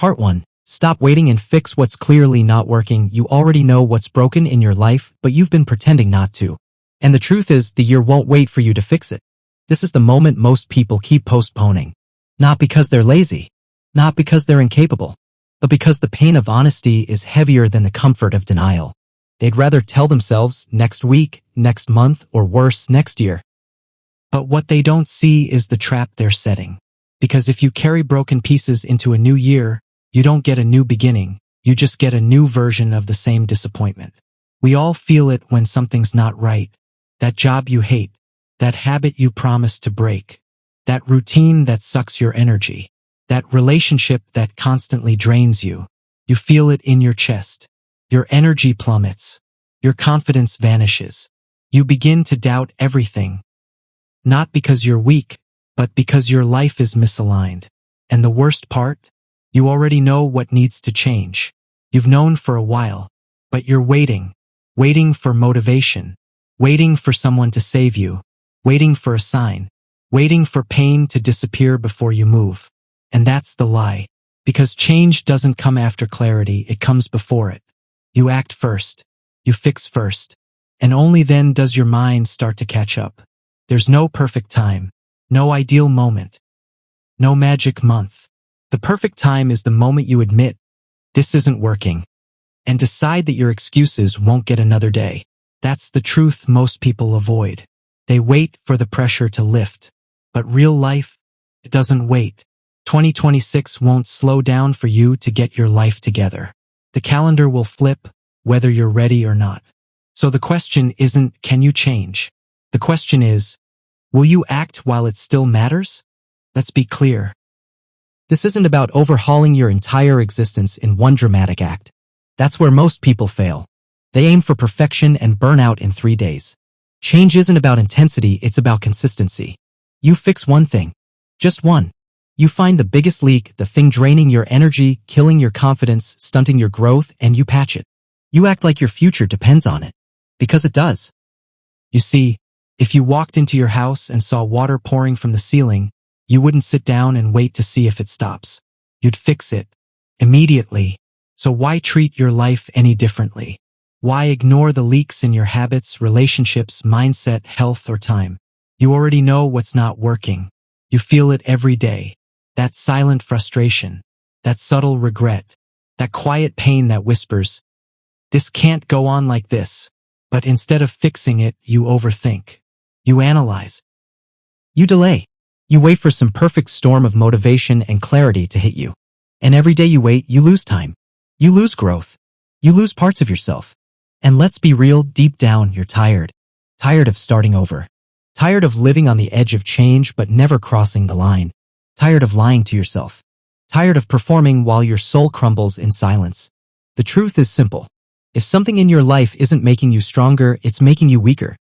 Part 1. Stop waiting and fix what's clearly not working. You already know what's broken in your life, but you've been pretending not to. And the truth is, the year won't wait for you to fix it. This is the moment most people keep postponing. Not because they're lazy, not because they're incapable, but because the pain of honesty is heavier than the comfort of denial. They'd rather tell themselves next week, next month, or worse, next year. But what they don't see is the trap they're setting. Because if you carry broken pieces into a new year, you don't get a new beginning, you just get a new version of the same disappointment. We all feel it when something's not right. That job you hate, that habit you promised to break, that routine that sucks your energy, that relationship that constantly drains you. You feel it in your chest. Your energy plummets. Your confidence vanishes. You begin to doubt everything. Not because you're weak, but because your life is misaligned. And the worst part? You already know what needs to change. You've known for a while, but you're waiting for motivation, waiting for someone to save you, waiting for a sign, waiting for pain to disappear before you move. And that's the lie. Because change doesn't come after clarity, it comes before it. You act first. You fix first. And only then does your mind start to catch up. There's no perfect time, no ideal moment, no magic month. The perfect time is the moment you admit, this isn't working, and decide that your excuses won't get another day. That's the truth most people avoid. They wait for the pressure to lift. But real life, it doesn't wait. 2026 won't slow down for you to get your life together. The calendar will flip, whether you're ready or not. So the question isn't, can you change? The question is, will you act while it still matters? Let's be clear. This isn't about overhauling your entire existence in one dramatic act. That's where most people fail. They aim for perfection and burn out in 3 days. Change isn't about intensity, it's about consistency. You fix one thing. Just one. You find the biggest leak, the thing draining your energy, killing your confidence, stunting your growth, and you patch it. You act like your future depends on it. Because it does. You see, if you walked into your house and saw water pouring from the ceiling, you wouldn't sit down and wait to see if it stops. You'd fix it. Immediately. So why treat your life any differently? Why ignore the leaks in your habits, relationships, mindset, health, or time? You already know what's not working. You feel it every day. That silent frustration. That subtle regret. That quiet pain that whispers, this can't go on like this. But instead of fixing it, you overthink. You analyze. You delay. You wait for some perfect storm of motivation and clarity to hit you. And every day you wait, you lose time. You lose growth. You lose parts of yourself. And let's be real, deep down, you're tired. Tired of starting over. Tired of living on the edge of change but never crossing the line. Tired of lying to yourself. Tired of performing while your soul crumbles in silence. The truth is simple. If something in your life isn't making you stronger, it's making you weaker.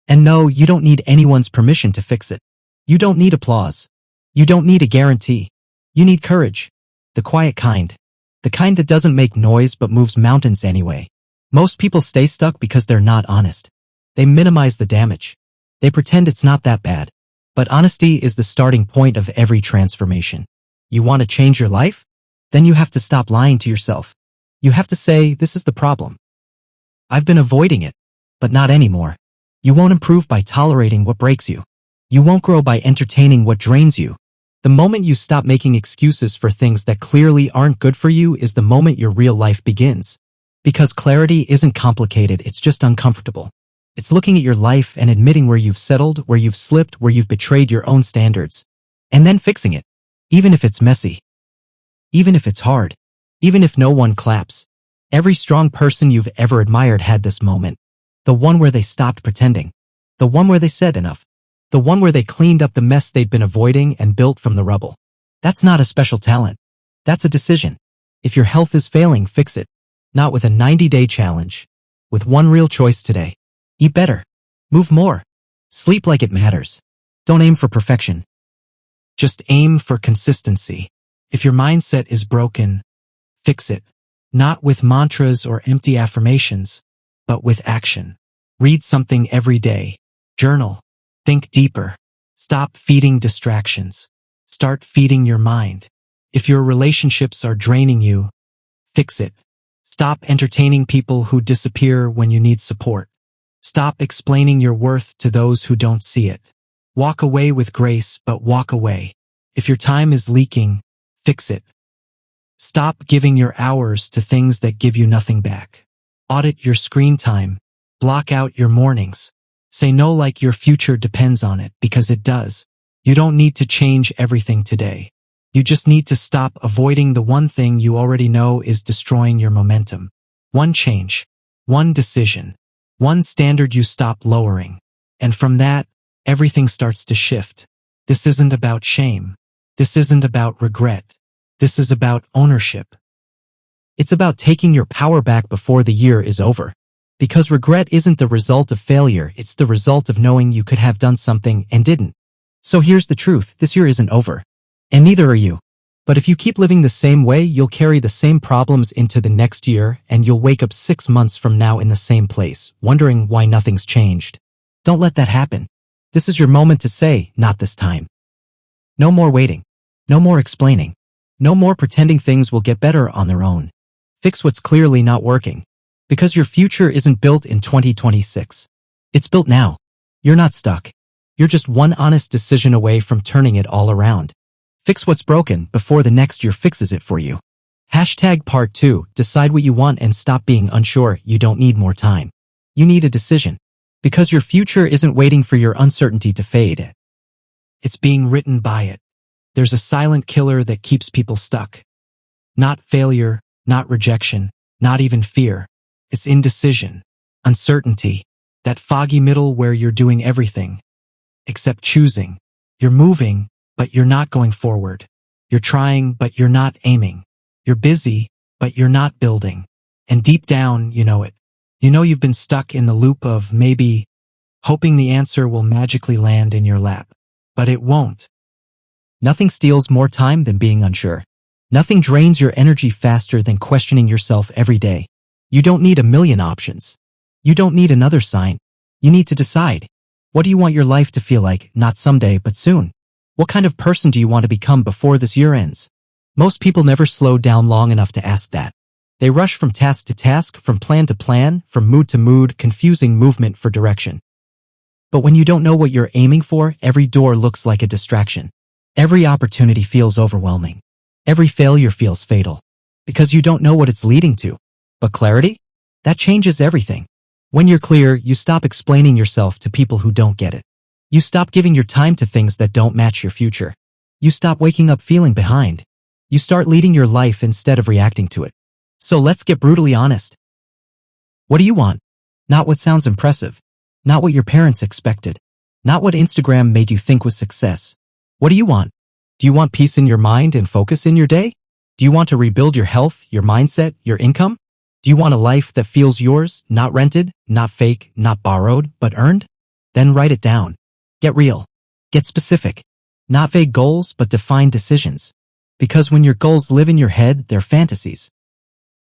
And no, you don't need anyone's permission to fix it. You don't need applause. You don't need a guarantee. You need courage. The quiet kind. The kind that doesn't make noise but moves mountains anyway. Most people stay stuck because they're not honest. They minimize the damage. They pretend it's not that bad. But honesty is the starting point of every transformation. You want to change your life? Then you have to stop lying to yourself. You have to say, this is the problem. I've been avoiding it, but not anymore. You won't improve by tolerating what breaks you. You won't grow by entertaining what drains you. The moment you stop making excuses for things that clearly aren't good for you is the moment your real life begins. Because clarity isn't complicated, it's just uncomfortable. It's looking at your life and admitting where you've settled, where you've slipped, where you've betrayed your own standards. And then fixing it. Even if it's messy. Even if it's hard. Even if no one claps. Every strong person you've ever admired had this moment. The one where they stopped pretending. The one where they said enough. The one where they cleaned up the mess they'd been avoiding and built from the rubble. That's not a special talent. That's a decision. If your health is failing, fix it. Not with a 90-day challenge. With one real choice today. Eat better. Move more. Sleep like it matters. Don't aim for perfection. Just aim for consistency. If your mindset is broken, fix it. Not with mantras or empty affirmations, but with action. Read something every day. Journal. Think deeper. Stop feeding distractions. Start feeding your mind. If your relationships are draining you, fix it. Stop entertaining people who disappear when you need support. Stop explaining your worth to those who don't see it. Walk away with grace, but walk away. If your time is leaking, fix it. Stop giving your hours to things that give you nothing back. Audit your screen time. Block out your mornings. Say no like your future depends on it, because it does. You don't need to change everything today. You just need to stop avoiding the one thing you already know is destroying your momentum. One change, one decision, one standard you stop lowering. And from that, everything starts to shift. This isn't about shame. This isn't about regret. This is about ownership. It's about taking your power back before the year is over. Because regret isn't the result of failure, it's the result of knowing you could have done something and didn't. So here's the truth, this year isn't over. And neither are you. But if you keep living the same way, you'll carry the same problems into the next year, and you'll wake up 6 months from now in the same place, wondering why nothing's changed. Don't let that happen. This is your moment to say, not this time. No more waiting. No more explaining. No more pretending things will get better on their own. Fix what's clearly not working. Because your future isn't built in 2026. It's built now. You're not stuck. You're just one honest decision away from turning it all around. Fix what's broken before the next year fixes it for you. Part 2, decide what you want and stop being unsure. You don't need more time. You need a decision. Because your future isn't waiting for your uncertainty to fade. It's being written by it. There's a silent killer that keeps people stuck. Not failure, not rejection, not even fear. It's indecision, uncertainty, that foggy middle where you're doing everything except choosing. You're moving, but you're not going forward. You're trying, but you're not aiming. You're busy, but you're not building. And deep down, you know it. You know you've been stuck in the loop of maybe, hoping the answer will magically land in your lap. But it won't. Nothing steals more time than being unsure. Nothing drains your energy faster than questioning yourself every day. You don't need a million options. You don't need another sign. You need to decide. What do you want your life to feel like, not someday, but soon? What kind of person do you want to become before this year ends? Most people never slow down long enough to ask that. They rush from task to task, from plan to plan, from mood to mood, confusing movement for direction. But when you don't know what you're aiming for, every door looks like a distraction. Every opportunity feels overwhelming. Every failure feels fatal. Because you don't know what it's leading to. But clarity? That changes everything. When you're clear, you stop explaining yourself to people who don't get it. You stop giving your time to things that don't match your future. You stop waking up feeling behind. You start leading your life instead of reacting to it. So let's get brutally honest. What do you want? Not what sounds impressive. Not what your parents expected. Not what Instagram made you think was success. What do you want? Do you want peace in your mind and focus in your day? Do you want to rebuild your health, your mindset, your income? Do you want a life that feels yours, not rented, not fake, not borrowed, but earned? Then write it down. Get real. Get specific. Not vague goals, but defined decisions. Because when your goals live in your head, they're fantasies.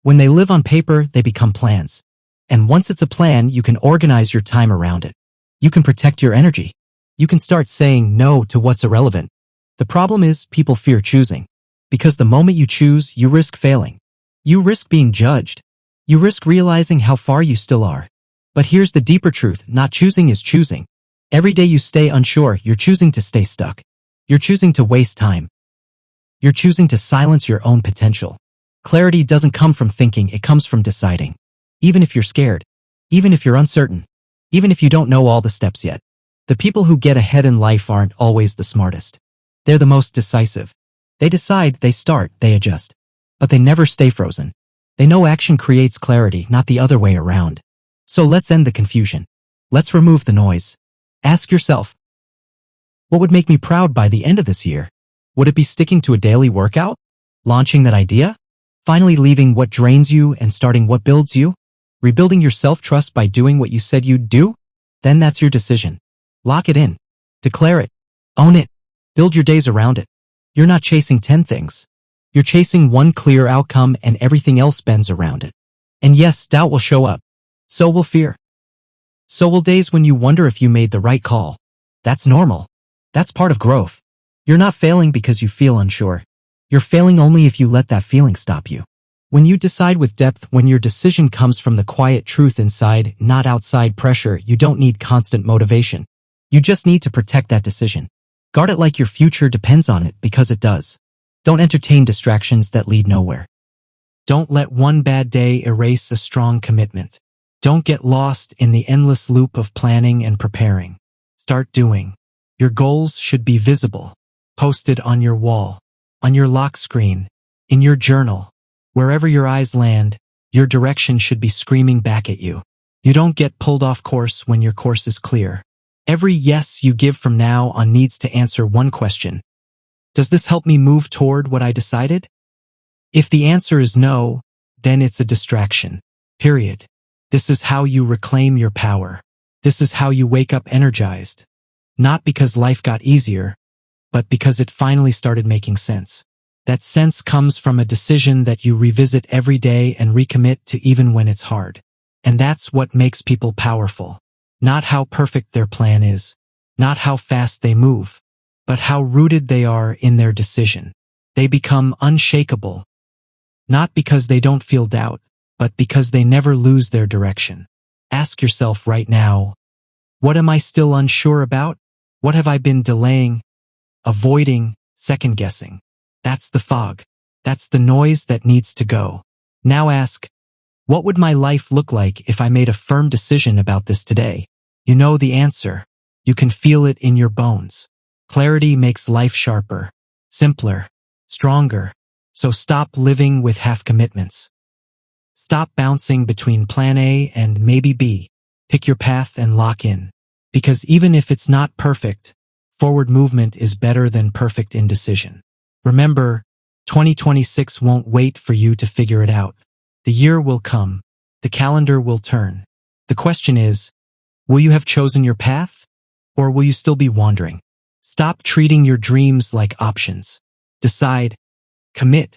When they live on paper, they become plans. And once it's a plan, you can organize your time around it. You can protect your energy. You can start saying no to what's irrelevant. The problem is people fear choosing. Because the moment you choose, you risk failing. You risk being judged. You risk realizing how far you still are. But here's the deeper truth, not choosing is choosing. Every day you stay unsure, you're choosing to stay stuck. You're choosing to waste time. You're choosing to silence your own potential. Clarity doesn't come from thinking, it comes from deciding. Even if you're scared, even if you're uncertain, even if you don't know all the steps yet. The people who get ahead in life aren't always the smartest. They're the most decisive. They decide, they start, they adjust. But they never stay frozen. They know action creates clarity, not the other way around. So let's end the confusion. Let's remove the noise. Ask yourself, what would make me proud by the end of this year? Would it be sticking to a daily workout? Launching that idea? Finally leaving what drains you and starting what builds you? Rebuilding your self-trust by doing what you said you'd do? Then that's your decision. Lock it in. Declare it. Own it. Build your days around it. You're not chasing 10 things. You're chasing one clear outcome and everything else bends around it. And yes, doubt will show up. So will fear. So will days when you wonder if you made the right call. That's normal. That's part of growth. You're not failing because you feel unsure. You're failing only if you let that feeling stop you. When you decide with depth, when your decision comes from the quiet truth inside, not outside pressure, you don't need constant motivation. You just need to protect that decision. Guard it like your future depends on it, because it does. Don't entertain distractions that lead nowhere. Don't let one bad day erase a strong commitment. Don't get lost in the endless loop of planning and preparing. Start doing. Your goals should be visible, posted on your wall, on your lock screen, in your journal. Wherever your eyes land, your direction should be screaming back at you. You don't get pulled off course when your course is clear. Every yes you give from now on needs to answer one question. Does this help me move toward what I decided? If the answer is no, then it's a distraction. Period. This is how you reclaim your power. This is how you wake up energized. Not because life got easier, but because it finally started making sense. That sense comes from a decision that you revisit every day and recommit to even when it's hard. And that's what makes people powerful. Not how perfect their plan is, not how fast they move, but how rooted they are in their decision. They become unshakable, not because they don't feel doubt, but because they never lose their direction. Ask yourself right now, what am I still unsure about? What have I been delaying, avoiding, second-guessing? That's the fog. That's the noise that needs to go. Now ask, what would my life look like if I made a firm decision about this today? You know the answer. You can feel it in your bones. Clarity makes life sharper, simpler, stronger. So stop living with half commitments. Stop bouncing between plan A and maybe B. Pick your path and lock in. Because even if it's not perfect, forward movement is better than perfect indecision. Remember, 2026 won't wait for you to figure it out. The year will come. The calendar will turn. The question is, will you have chosen your path? Or will you still be wandering? Stop treating your dreams like options. Decide, commit,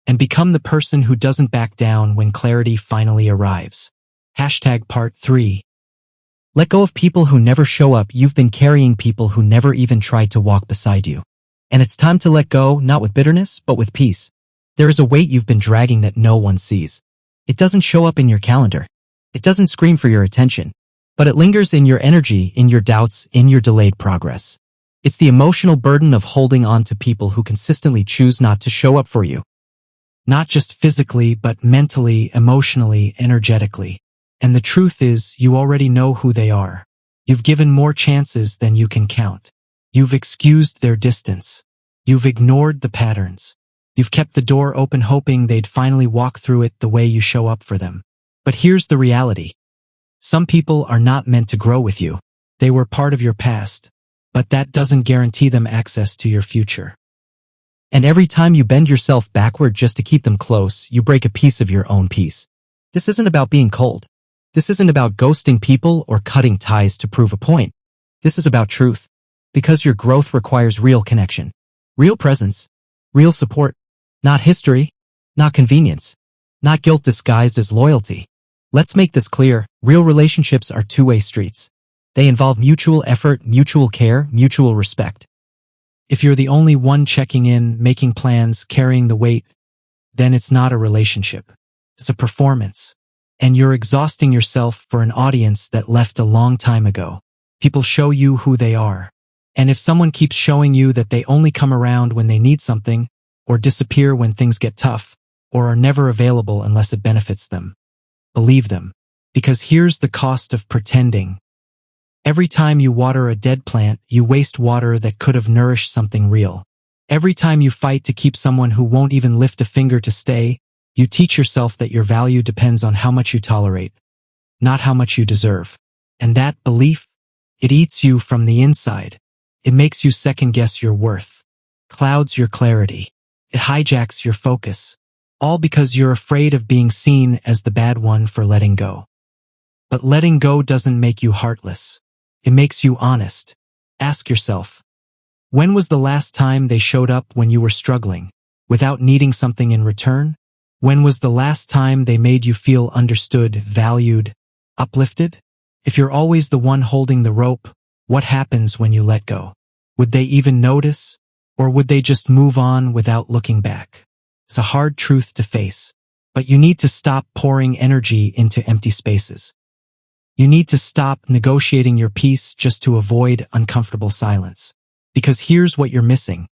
and become the person who doesn't back down when clarity finally arrives. Part 3. Let go of people who never show up. You've been carrying people who never even tried to walk beside you. And it's time to let go, not with bitterness, but with peace. There is a weight you've been dragging that no one sees. It doesn't show up in your calendar. It doesn't scream for your attention. But it lingers in your energy, in your doubts, in your delayed progress. It's the emotional burden of holding on to people who consistently choose not to show up for you. Not just physically, but mentally, emotionally, energetically. And the truth is, you already know who they are. You've given more chances than you can count. You've excused their distance. You've ignored the patterns. You've kept the door open hoping they'd finally walk through it the way you show up for them. But here's the reality. Some people are not meant to grow with you. They were part of your past, but that doesn't guarantee them access to your future. And every time you bend yourself backward just to keep them close, you break a piece of your own peace. This isn't about being cold. This isn't about ghosting people or cutting ties to prove a point. This is about truth. Because your growth requires real connection, real presence, real support, not history, not convenience, not guilt disguised as loyalty. Let's make this clear. Real relationships are two-way streets. They involve mutual effort, mutual care, mutual respect. If you're the only one checking in, making plans, carrying the weight, then it's not a relationship. It's a performance. And you're exhausting yourself for an audience that left a long time ago. People show you who they are. And if someone keeps showing you that they only come around when they need something, or disappear when things get tough, or are never available unless it benefits them, believe them. Because here's the cost of pretending. Every time you water a dead plant, you waste water that could have nourished something real. Every time you fight to keep someone who won't even lift a finger to stay, you teach yourself that your value depends on how much you tolerate, not how much you deserve. And that belief, it eats you from the inside. It makes you second-guess your worth, clouds your clarity. It hijacks your focus, all because you're afraid of being seen as the bad one for letting go. But letting go doesn't make you heartless. It makes you honest. Ask yourself, when was the last time they showed up when you were struggling, without needing something in return? When was the last time they made you feel understood, valued, uplifted? If you're always the one holding the rope, what happens when you let go? Would they even notice? Or would they just move on without looking back? It's a hard truth to face, but you need to stop pouring energy into empty spaces. You need to stop negotiating your peace just to avoid uncomfortable silence. Because here's what you're missing.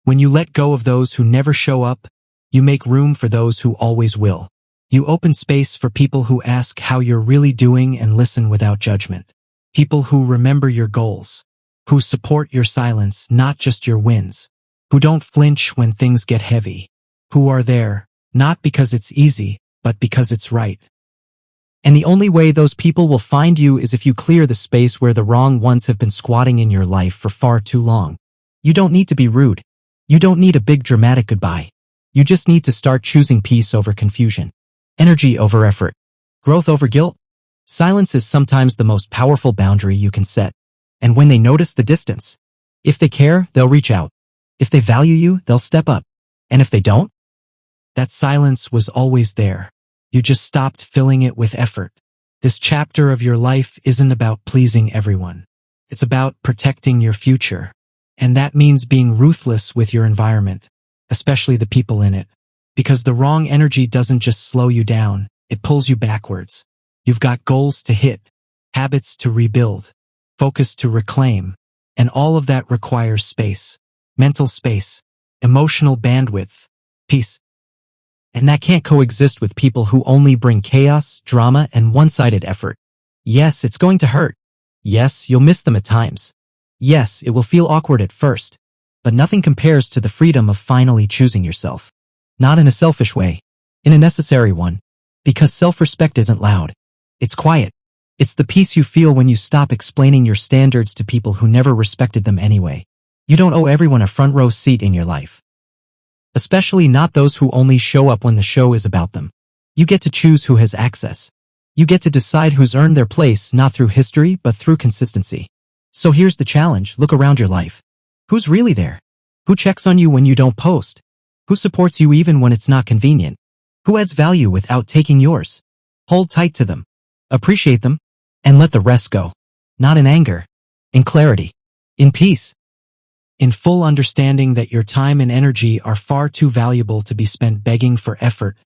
When you let go of those who never show up, you make room for those who always will. You open space for people who ask how you're really doing and listen without judgment. People who remember your goals, who support your silence, not just your wins, who don't flinch when things get heavy, who are there, not because it's easy, but because it's right. And the only way those people will find you is if you clear the space where the wrong ones have been squatting in your life for far too long. You don't need to be rude. You don't need a big dramatic goodbye. You just need to start choosing peace over confusion, energy over effort, growth over guilt. Silence is sometimes the most powerful boundary you can set. And when they notice the distance, if they care, they'll reach out. If they value you, they'll step up. And if they don't, that silence was always there. You just stopped filling it with effort. This chapter of your life isn't about pleasing everyone. It's about protecting your future. And that means being ruthless with your environment, especially the people in it. Because the wrong energy doesn't just slow you down, it pulls you backwards. You've got goals to hit, habits to rebuild, focus to reclaim, and all of that requires space, mental space, emotional bandwidth, peace. And that can't coexist with people who only bring chaos, drama, and one-sided effort. Yes, it's going to hurt. Yes, you'll miss them at times. Yes, it will feel awkward at first, but nothing compares to the freedom of finally choosing yourself. Not in a selfish way, in a necessary one, because self-respect isn't loud. It's quiet. It's the peace you feel when you stop explaining your standards to people who never respected them anyway. You don't owe everyone a front row seat in your life. Especially not those who only show up when the show is about them. You get to choose who has access. You get to decide who's earned their place not through history but through consistency. So here's the challenge, look around your life. Who's really there? Who checks on you when you don't post? Who supports you even when it's not convenient? Who adds value without taking yours? Hold tight to them. Appreciate them. And let the rest go. Not in anger. In clarity. In peace. In full understanding that your time and energy are far too valuable to be spent begging for effort,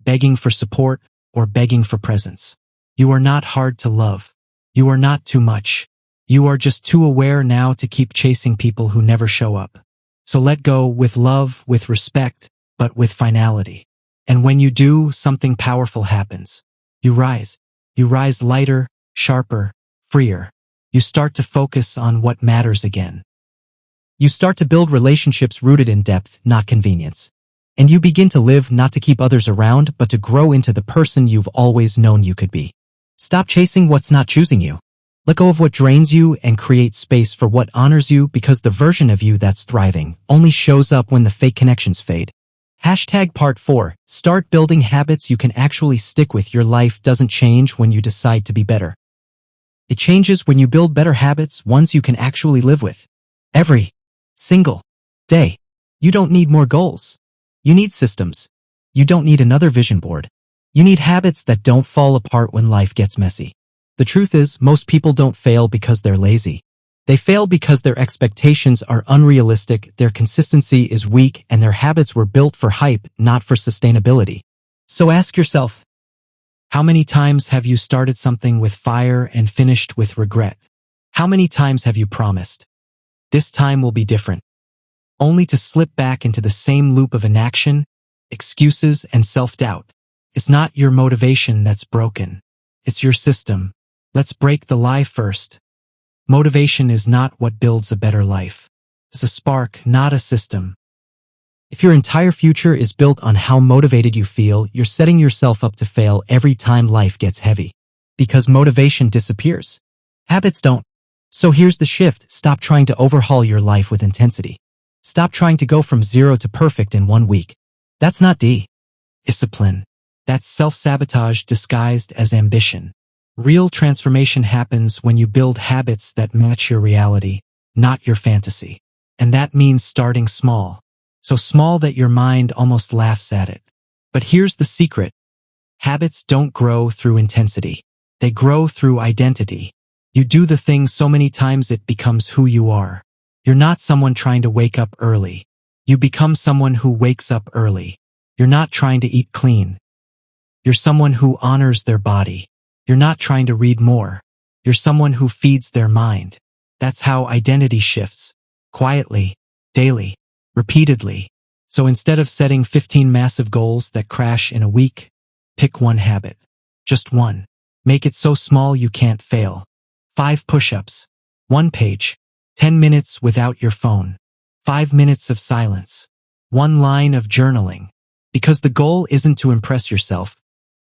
begging for support, or begging for presence. You are not hard to love. You are not too much. You are just too aware now to keep chasing people who never show up. So let go with love, with respect, but with finality. And when you do, something powerful happens. You rise. You rise lighter, sharper, freer. You start to focus on what matters again. You start to build relationships rooted in depth, not convenience. And you begin to live not to keep others around, but to grow into the person you've always known you could be. Stop chasing what's not choosing you. Let go of what drains you and create space for what honors you, because the version of you that's thriving only shows up when the fake connections fade. Part 4. Start building habits you can actually stick with. Your life doesn't change when you decide to be better. It changes when you build better habits, ones you can actually live with. Every single day. You don't need more goals. You need systems. You don't need another vision board. You need habits that don't fall apart when life gets messy. The truth is, most people don't fail because they're lazy. They fail because their expectations are unrealistic, their consistency is weak, and their habits were built for hype, not for sustainability. So ask yourself, how many times have you started something with fire and finished with regret? How many times have you promised, this time will be different, only to slip back into the same loop of inaction, excuses, and self-doubt? It's not your motivation that's broken. It's your system. Let's break the lie first. Motivation is not what builds a better life. It's a spark, not a system. If your entire future is built on how motivated you feel, you're setting yourself up to fail every time life gets heavy. Because motivation disappears. Habits don't. So here's the shift. Stop trying to overhaul your life with intensity. Stop trying to go from 0 to perfect in 1 week. That's not discipline. That's self-sabotage disguised as ambition. Real transformation happens when you build habits that match your reality, not your fantasy. And that means starting small. So small that your mind almost laughs at it. But here's the secret. Habits don't grow through intensity. They grow through identity. You do the thing so many times it becomes who you are. You're not someone trying to wake up early. You become someone who wakes up early. You're not trying to eat clean. You're someone who honors their body. You're not trying to read more. You're someone who feeds their mind. That's how identity shifts. Quietly, daily, repeatedly. So instead of setting 15 massive goals that crash in a week, pick one habit. Just one. Make it so small you can't fail. 5 push-ups. 1 page. 10 minutes without your phone. 5 minutes of silence. 1 line of journaling. Because the goal isn't to impress yourself.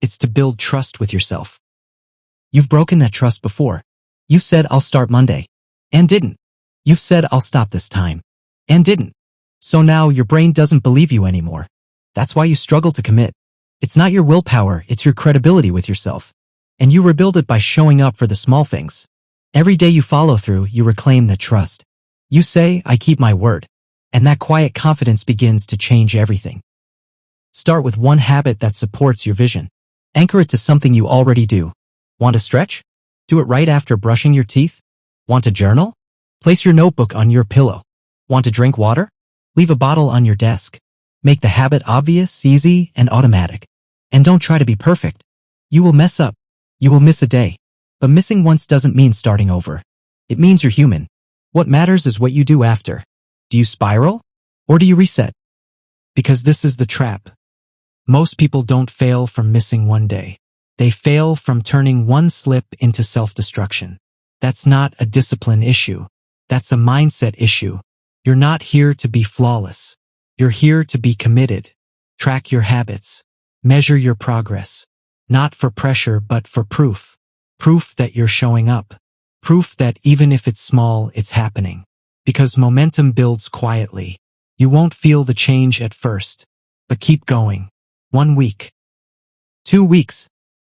It's to build trust with yourself. You've broken that trust before. You've said, I'll start Monday. And didn't. You've said, I'll stop this time. And didn't. So now your brain doesn't believe you anymore. That's why you struggle to commit. It's not your willpower, it's your credibility with yourself. And you rebuild it by showing up for the small things. Every day you follow through, you reclaim that trust. You say, I keep my word. And that quiet confidence begins to change everything. Start with one habit that supports your vision. Anchor it to something you already do. Want to stretch? Do it right after brushing your teeth. Want to journal? Place your notebook on your pillow. Want to drink water? Leave a bottle on your desk. Make the habit obvious, easy, and automatic. And don't try to be perfect. You will mess up. You will miss a day. But missing once doesn't mean starting over. It means you're human. What matters is what you do after. Do you spiral? Or do you reset? Because this is the trap. Most people don't fail from missing one day. They fail from turning one slip into self-destruction. That's not a discipline issue. That's a mindset issue. You're not here to be flawless. You're here to be committed. Track your habits. Measure your progress. Not for pressure, but for proof. Proof that you're showing up. Proof that even if it's small, it's happening. Because momentum builds quietly. You won't feel the change at first. But keep going. 1 week. 2 weeks.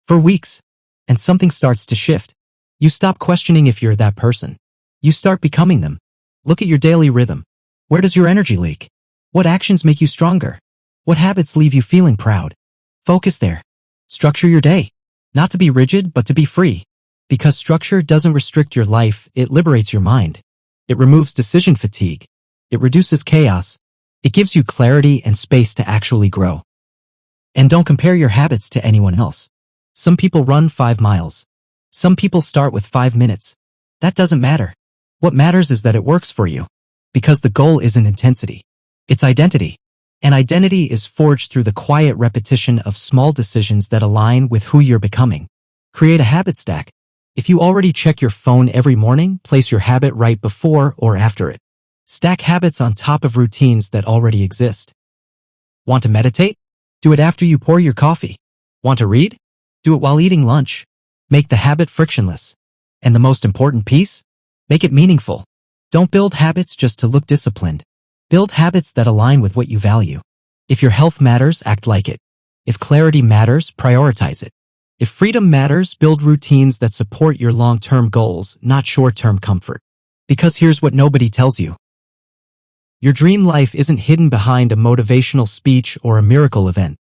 4 weeks. And something starts to shift. You stop questioning if you're that person. You start becoming them. Look at your daily rhythm. Where does your energy leak? What actions make you stronger? What habits leave you feeling proud? Focus there. Structure your day. Not to be rigid, but to be free. Because structure doesn't restrict your life, it liberates your mind. It removes decision fatigue. It reduces chaos. It gives you clarity and space to actually grow. And don't compare your habits to anyone else. Some people run 5 miles. Some people start with 5 minutes. That doesn't matter. What matters is that it works for you. Because the goal isn't intensity. It's identity. And identity is forged through the quiet repetition of small decisions that align with who you're becoming. Create a habit stack. If you already check your phone every morning, place your habit right before or after it. Stack habits on top of routines that already exist. Want to meditate? Do it after you pour your coffee. Want to read? Do it while eating lunch. Make the habit frictionless. And the most important piece? Make it meaningful. Don't build habits just to look disciplined. Build habits that align with what you value. If your health matters, act like it. If clarity matters, prioritize it. If freedom matters, build routines that support your long-term goals, not short-term comfort. Because here's what nobody tells you. Your dream life isn't hidden behind a motivational speech or a miracle event.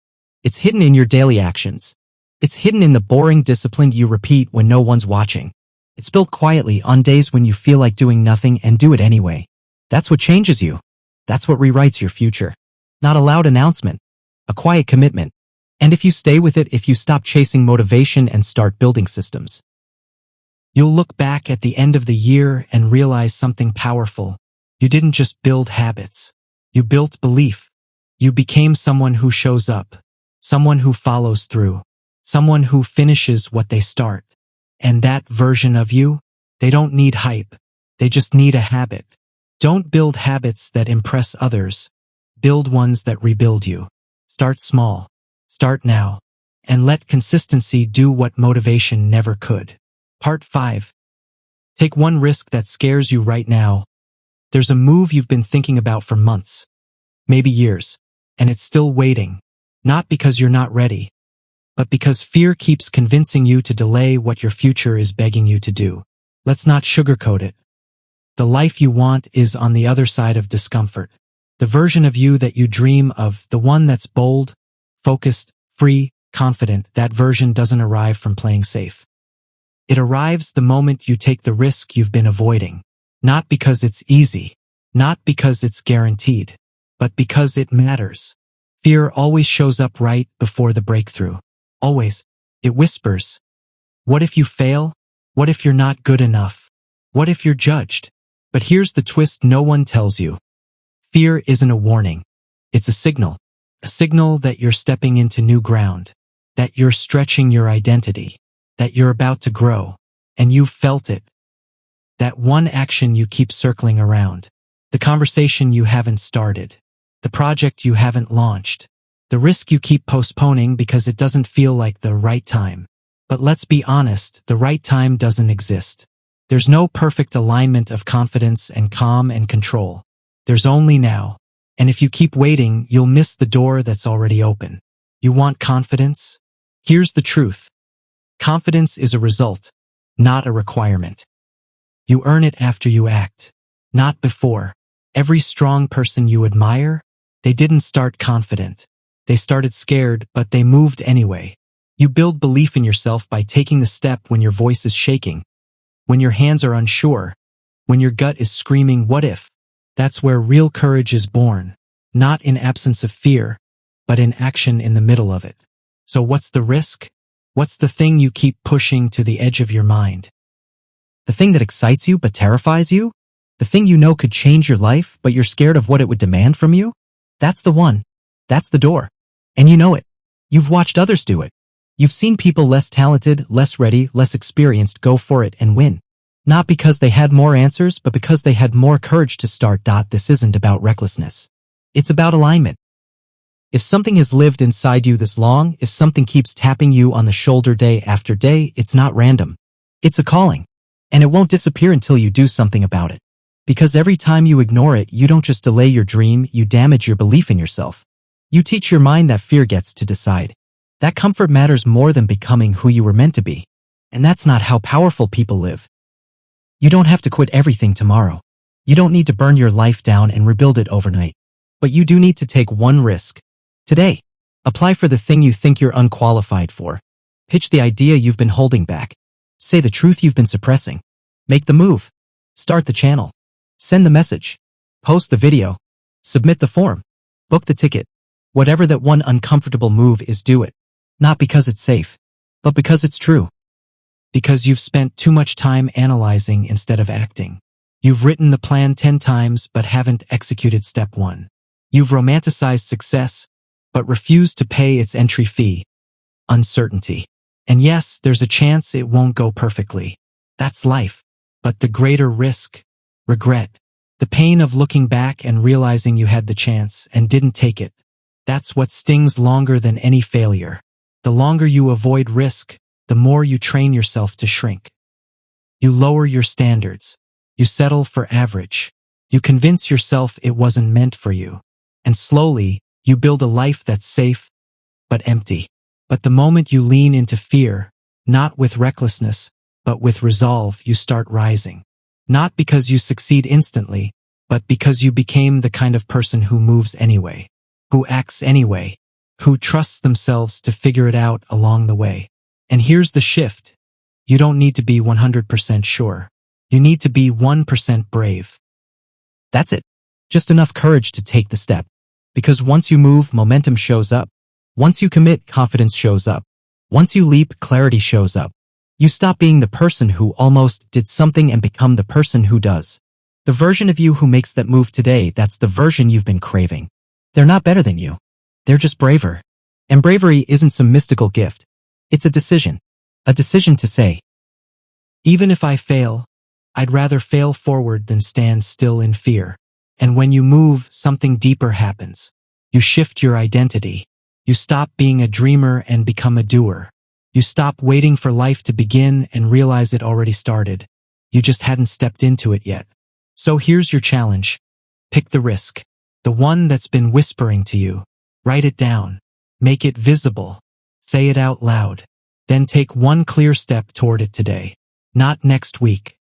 It's hidden in your daily actions. It's hidden in the boring discipline you repeat when no one's watching. It's built quietly on days when you feel like doing nothing and do it anyway. That's what changes you. That's what rewrites your future. Not a loud announcement, a quiet commitment. And if you stay with it, if you stop chasing motivation and start building systems, you'll look back at the end of the year and realize something powerful. You didn't just build habits. You built belief. You became someone who shows up, someone who follows through, someone who finishes what they start. And that version of you, they don't need hype. They just need a habit. Don't build habits that impress others. Build ones that rebuild you. Start small. Start now. And let consistency do what motivation never could. Part 5. Take one risk that scares you right now. There's a move you've been thinking about for months, maybe years, and it's still waiting. Not because you're not ready, but because fear keeps convincing you to delay what your future is begging you to do. Let's not sugarcoat it. The life you want is on the other side of discomfort. The version of you that you dream of, the one that's bold, focused, free, confident, that version doesn't arrive from playing safe. It arrives the moment you take the risk you've been avoiding. Not because it's easy, Not because it's guaranteed, but because it matters. Fear always shows up right before the breakthrough. Always. It whispers, what if you fail? What if you're not good enough? What if you're judged? But here's the twist no one tells you. Fear isn't a warning. It's a signal that you're stepping into new ground, that you're stretching your identity, that you're about to grow, and you've felt it. That one action you keep circling around, the conversation you haven't started, the project you haven't launched, the risk you keep postponing because it doesn't feel like the right time. But let's be honest, the right time doesn't exist. There's no perfect alignment of confidence and calm and control. There's only now. And if you keep waiting, you'll miss the door that's already open. You want confidence? Here's the truth. Confidence is a result, not a requirement. You earn it after you act, not before. Every strong person you admire, they didn't start confident. They started scared, but they moved anyway. You build belief in yourself by taking the step when your voice is shaking, when your hands are unsure, when your gut is screaming, what if? That's where real courage is born, not in absence of fear, but in action in the middle of it. So what's the risk? What's the thing you keep pushing to the edge of your mind? The thing that excites you but terrifies you? The thing you know could change your life, but you're scared of what it would demand from you? That's the one. That's the door. And you know it. You've watched others do it. You've seen people less talented, less ready, less experienced go for it and win. Not because they had more answers, but because they had more courage to start. This isn't about recklessness. It's about alignment. If something has lived inside you this long, if something keeps tapping you on the shoulder day after day, it's not random. It's a calling. And it won't disappear until you do something about it. Because every time you ignore it, you don't just delay your dream, you damage your belief in yourself. You teach your mind that fear gets to decide. That comfort matters more than becoming who you were meant to be. And that's not how powerful people live. You don't have to quit everything tomorrow. You don't need to burn your life down and rebuild it overnight. But you do need to take one risk. Today, apply for the thing you think you're unqualified for. Pitch the idea you've been holding back. Say the truth you've been suppressing. Make the move. Start the channel. Send the message. Post the video. Submit the form. Book the ticket. Whatever that one uncomfortable move is, do it. Not because it's safe, but because it's true. Because you've spent too much time analyzing instead of acting. You've written the plan 10 times but haven't executed step 1. You've romanticized success, but refused to pay its entry fee. Uncertainty. And yes, there's a chance it won't go perfectly. That's life. But the greater risk, regret, the pain of looking back and realizing you had the chance and didn't take it, that's what stings longer than any failure. The longer you avoid risk, the more you train yourself to shrink. You lower your standards. You settle for average. You convince yourself it wasn't meant for you. And slowly, you build a life that's safe, but empty. But the moment you lean into fear, not with recklessness, but with resolve, you start rising. Not because you succeed instantly, but because you became the kind of person who moves anyway, who acts anyway, who trusts themselves to figure it out along the way. And here's the shift. You don't need to be 100% sure. You need to be 1% brave. That's it. Just enough courage to take the step. Because once you move, momentum shows up. Once you commit, confidence shows up. Once you leap, clarity shows up. You stop being the person who almost did something and become the person who does. The version of you who makes that move today, that's the version you've been craving. They're not better than you. They're just braver. And bravery isn't some mystical gift. It's a decision. A decision to say, even if I fail, I'd rather fail forward than stand still in fear. And when you move, something deeper happens. You shift your identity. You stop being a dreamer and become a doer. You stop waiting for life to begin and realize it already started. You just hadn't stepped into it yet. So here's your challenge. Pick the risk. The one that's been whispering to you. Write it down. Make it visible. Say it out loud. Then take one clear step toward it today. Not next week.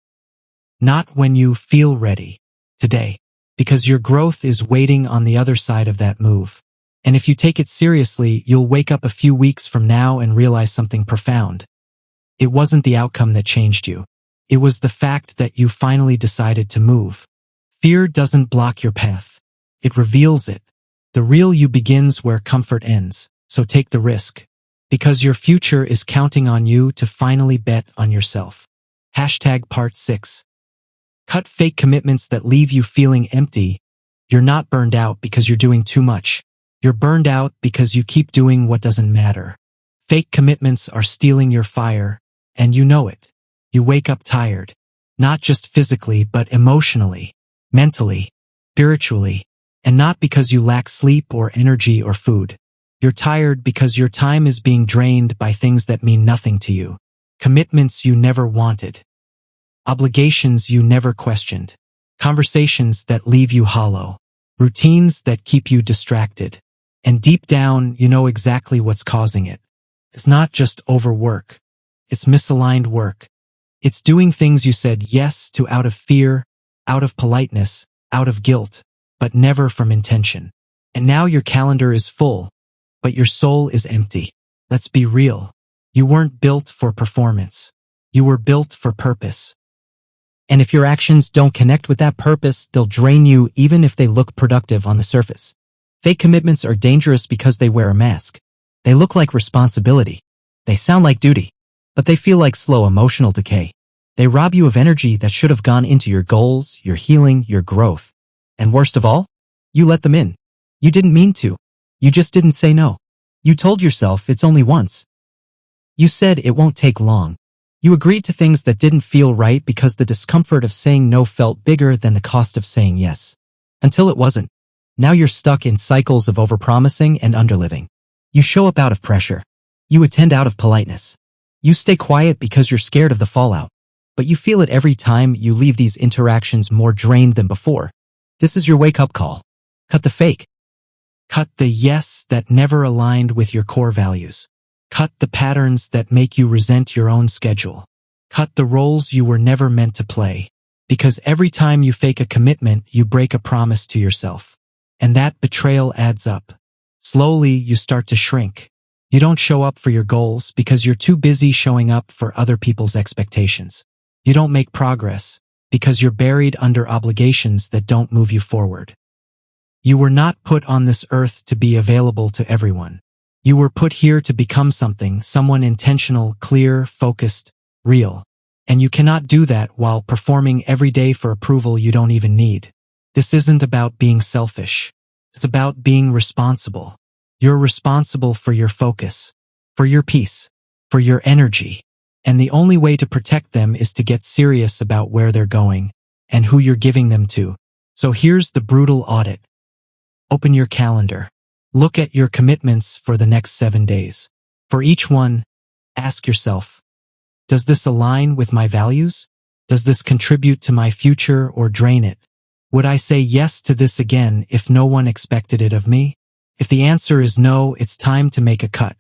Not when you feel ready. Today. Because your growth is waiting on the other side of that move. And if you take it seriously, you'll wake up a few weeks from now and realize something profound. It wasn't the outcome that changed you. It was the fact that you finally decided to move. Fear doesn't block your path. It reveals it. The real you begins where comfort ends, so take the risk. Because your future is counting on you to finally bet on yourself. Part 6. Cut fake commitments that leave you feeling empty. You're not burned out because you're doing too much. You're burned out because you keep doing what doesn't matter. Fake commitments are stealing your fire, and you know it. You wake up tired. Not just physically, but emotionally, mentally, spiritually, and not because you lack sleep or energy or food. You're tired because your time is being drained by things that mean nothing to you. Commitments you never wanted. Obligations you never questioned. Conversations that leave you hollow. Routines that keep you distracted. And deep down, you know exactly what's causing it. It's not just overwork. It's misaligned work. It's doing things you said yes to out of fear, out of politeness, out of guilt, but never from intention. And now your calendar is full, but your soul is empty. Let's be real. You weren't built for performance. You were built for purpose. And if your actions don't connect with that purpose, they'll drain you even if they look productive on the surface. Fake commitments are dangerous because they wear a mask. They look like responsibility. They sound like duty. But they feel like slow emotional decay. They rob you of energy that should have gone into your goals, your healing, your growth. And worst of all, you let them in. You didn't mean to. You just didn't say no. You told yourself it's only once. You said it won't take long. You agreed to things that didn't feel right because the discomfort of saying no felt bigger than the cost of saying yes. Until it wasn't. Now you're stuck in cycles of overpromising and underliving. You show up out of pressure. You attend out of politeness. You stay quiet because you're scared of the fallout. But you feel it every time you leave these interactions more drained than before. This is your wake-up call. Cut the fake. Cut the yes that never aligned with your core values. Cut the patterns that make you resent your own schedule. Cut the roles you were never meant to play. Because every time you fake a commitment, you break a promise to yourself. And that betrayal adds up. Slowly, you start to shrink. You don't show up for your goals because you're too busy showing up for other people's expectations. You don't make progress because you're buried under obligations that don't move you forward. You were not put on this earth to be available to everyone. You were put here to become someone intentional, clear, focused, real. And you cannot do that while performing every day for approval you don't even need. This isn't about being selfish. It's about being responsible. You're responsible for your focus, for your peace, for your energy. And the only way to protect them is to get serious about where they're going and who you're giving them to. So here's the brutal audit. Open your calendar. Look at your commitments for the next 7 days. For each one, ask yourself, does this align with my values? Does this contribute to my future or drain it? Would I say yes to this again if no one expected it of me? If the answer is no, it's time to make a cut.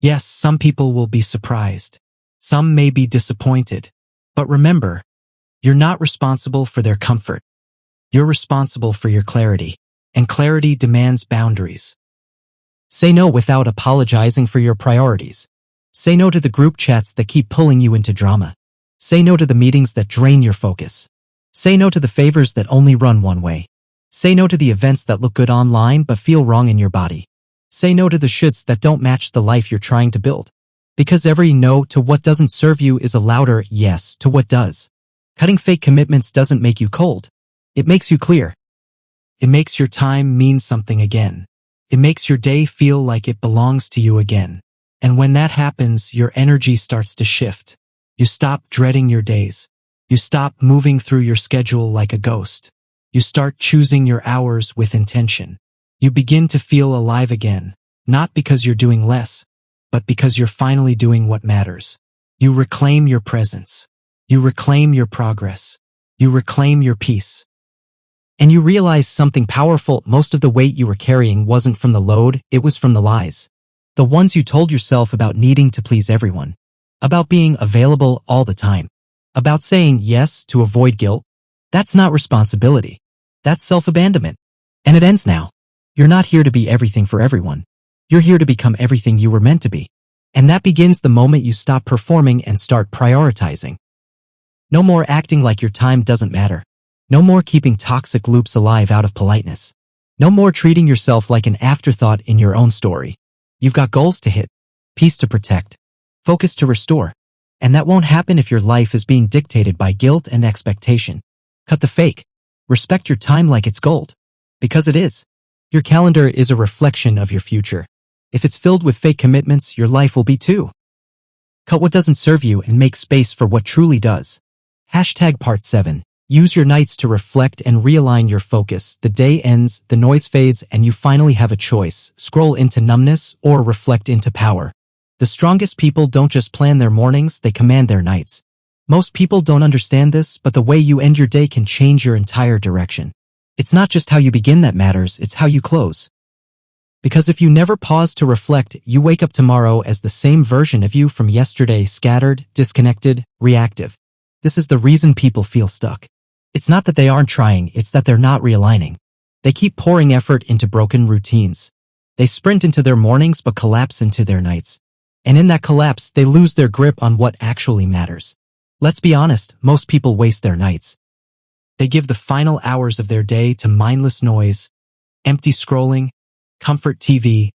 Yes, some people will be surprised. Some may be disappointed. But remember, you're not responsible for their comfort. You're responsible for your clarity. And clarity demands boundaries. Say no without apologizing for your priorities. Say no to the group chats that keep pulling you into drama. Say no to the meetings that drain your focus. Say no to the favors that only run one way. Say no to the events that look good online but feel wrong in your body. Say no to the shoulds that don't match the life you're trying to build. Because every no to what doesn't serve you is a louder yes to what does. Cutting fake commitments doesn't make you cold. It makes you clear. It makes your time mean something again. It makes your day feel like it belongs to you again. And when that happens, your energy starts to shift. You stop dreading your days. You stop moving through your schedule like a ghost. You start choosing your hours with intention. You begin to feel alive again, not because you're doing less, but because you're finally doing what matters. You reclaim your presence. You reclaim your progress. You reclaim your peace. And you realize something powerful. Most of the weight you were carrying wasn't from the load, it was from the lies. The ones you told yourself about needing to please everyone. About being available all the time. About saying yes to avoid guilt. That's not responsibility. That's self-abandonment. And it ends now. You're not here to be everything for everyone. You're here to become everything you were meant to be. And that begins the moment you stop performing and start prioritizing. No more acting like your time doesn't matter. No more keeping toxic loops alive out of politeness. No more treating yourself like an afterthought in your own story. You've got goals to hit, peace to protect, focus to restore. And that won't happen if your life is being dictated by guilt and expectation. Cut the fake. Respect your time like it's gold. Because it is. Your calendar is a reflection of your future. If it's filled with fake commitments, your life will be too. Cut what doesn't serve you and make space for what truly does. Hashtag Part 7. Use your nights to reflect and realign your focus. The day ends, the noise fades, and you finally have a choice. Scroll into numbness or reflect into power. The strongest people don't just plan their mornings, they command their nights. Most people don't understand this, but the way you end your day can change your entire direction. It's not just how you begin that matters, it's how you close. Because if you never pause to reflect, you wake up tomorrow as the same version of you from yesterday, scattered, disconnected, reactive. This is the reason people feel stuck. It's not that they aren't trying, it's that they're not realigning. They keep pouring effort into broken routines. They sprint into their mornings but collapse into their nights. And in that collapse, they lose their grip on what actually matters. Let's be honest, most people waste their nights. They give the final hours of their day to mindless noise, empty scrolling, comfort TV,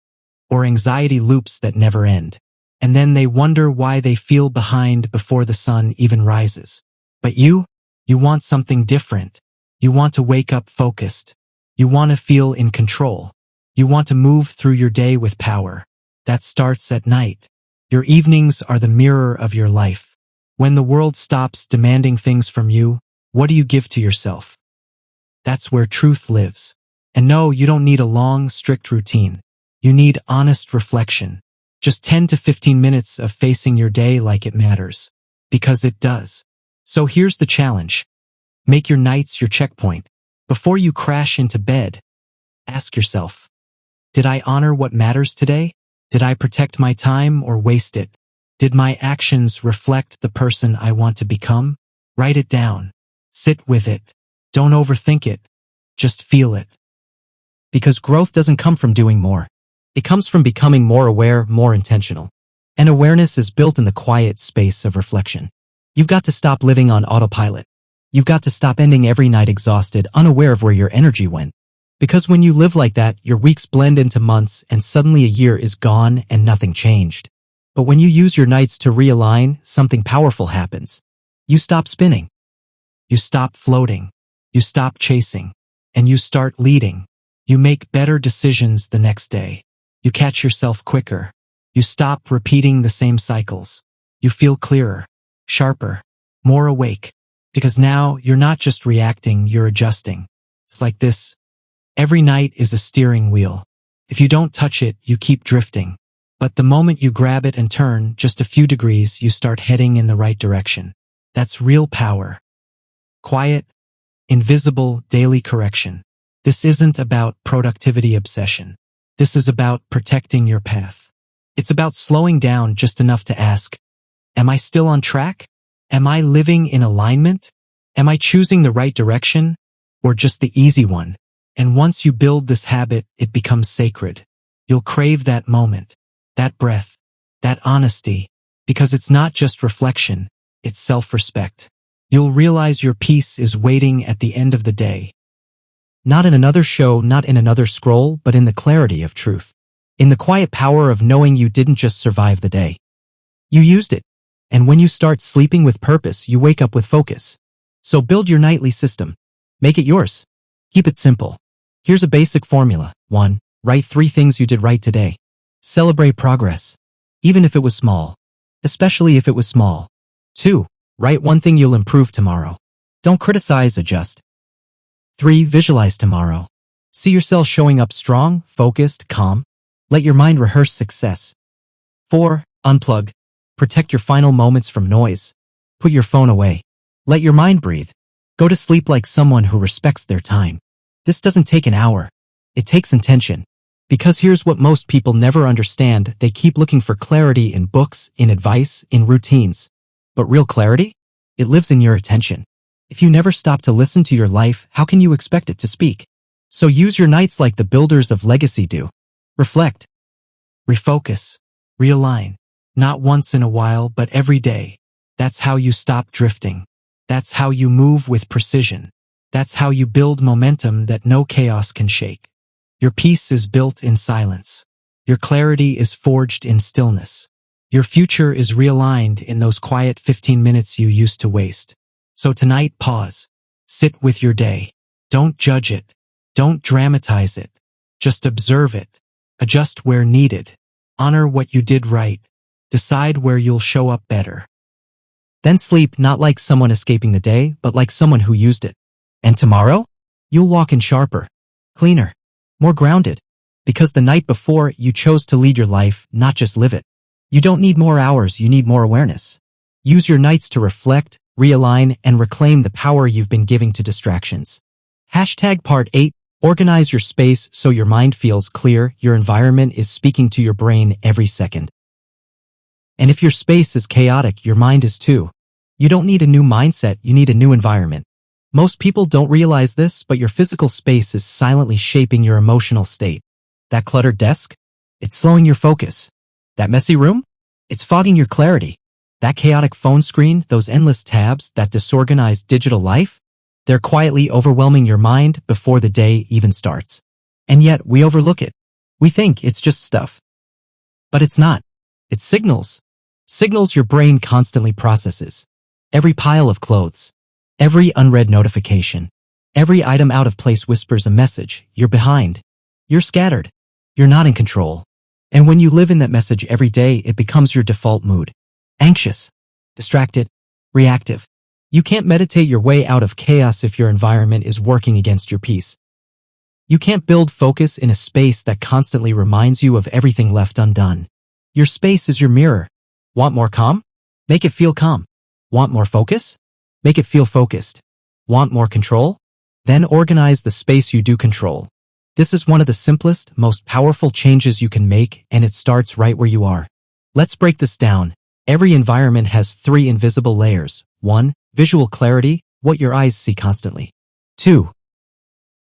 or anxiety loops that never end. And then they wonder why they feel behind before the sun even rises. But you want something different. You want to wake up focused. You want to feel in control. You want to move through your day with power. That starts at night. Your evenings are the mirror of your life. When the world stops demanding things from you, what do you give to yourself? That's where truth lives. And no, you don't need a long, strict routine. You need honest reflection. Just 10 to 15 minutes of facing your day like it matters. Because it does. So here's the challenge. Make your nights your checkpoint. Before you crash into bed, ask yourself, did I honor what matters today? Did I protect my time or waste it? Did my actions reflect the person I want to become? Write it down. Sit with it. Don't overthink it. Just feel it. Because growth doesn't come from doing more. It comes from becoming more aware, more intentional. And awareness is built in the quiet space of reflection. You've got to stop living on autopilot. You've got to stop ending every night exhausted, unaware of where your energy went. Because when you live like that, your weeks blend into months and suddenly a year is gone and nothing changed. But when you use your nights to realign, something powerful happens. You stop spinning. You stop floating. You stop chasing. And you start leading. You make better decisions the next day. You catch yourself quicker. You stop repeating the same cycles. You feel clearer, sharper, more awake. Because now you're not just reacting, you're adjusting. It's like this. Every night is a steering wheel. If you don't touch it, you keep drifting. But the moment you grab it and turn just a few degrees, you start heading in the right direction. That's real power. Quiet, invisible, daily correction. This isn't about productivity obsession. This is about protecting your path. It's about slowing down just enough to ask, am I still on track? Am I living in alignment? Am I choosing the right direction? Or just the easy one? And once you build this habit, it becomes sacred. You'll crave that moment, that breath, that honesty, because it's not just reflection, it's self-respect. You'll realize your peace is waiting at the end of the day. Not in another show, not in another scroll, but in the clarity of truth. In the quiet power of knowing you didn't just survive the day. You used it. And when you start sleeping with purpose, you wake up with focus. So build your nightly system. Make it yours. Keep it simple. Here's a basic formula. 1. Write 3 things you did right today. Celebrate progress. Even if it was small. Especially if it was small. 2. Write 1 thing you'll improve tomorrow. Don't criticize, adjust. 3. Visualize tomorrow. See yourself showing up strong, focused, calm. Let your mind rehearse success. 4. Unplug. Protect your final moments from noise. Put your phone away. Let your mind breathe. Go to sleep like someone who respects their time. This doesn't take an hour. It takes intention. Because here's what most people never understand. They keep looking for clarity in books, in advice, in routines. But real clarity? It lives in your attention. If you never stop to listen to your life, how can you expect it to speak? So use your nights like the builders of legacy do. Reflect. Refocus. Realign. Not once in a while, but every day. That's how you stop drifting. That's how you move with precision. That's how you build momentum that no chaos can shake. Your peace is built in silence. Your clarity is forged in stillness. Your future is realigned in those quiet 15 minutes you used to waste. So tonight, pause. Sit with your day. Don't judge it. Don't dramatize it. Just observe it. Adjust where needed. Honor what you did right. Decide where you'll show up better. Then sleep not like someone escaping the day, but like someone who used it. And tomorrow, you'll walk in sharper, cleaner, more grounded. Because the night before, you chose to lead your life, not just live it. You don't need more hours, you need more awareness. Use your nights to reflect, realign, and reclaim the power you've been giving to distractions. Hashtag Part 8. Organize your space so your mind feels clear, your environment is speaking to your brain every second. And if your space is chaotic, your mind is too. You don't need a new mindset, you need a new environment. Most people don't realize this, but your physical space is silently shaping your emotional state. That cluttered desk? It's slowing your focus. That messy room? It's fogging your clarity. That chaotic phone screen, those endless tabs, that disorganized digital life? They're quietly overwhelming your mind before the day even starts. And yet, we overlook it. We think it's just stuff. But it's not. It's signals. Signals your brain constantly processes. Every pile of clothes. Every unread notification. Every item out of place whispers a message. You're behind. You're scattered. You're not in control. And when you live in that message every day, it becomes your default mood. Anxious. Distracted. Reactive. You can't meditate your way out of chaos if your environment is working against your peace. You can't build focus in a space that constantly reminds you of everything left undone. Your space is your mirror. Want more calm? Make it feel calm. Want more focus? Make it feel focused. Want more control? Then organize the space you do control. This is one of the simplest, most powerful changes you can make, and it starts right where you are. Let's break this down. Every environment has 3 invisible layers. 1. Visual clarity, what your eyes see constantly. 2.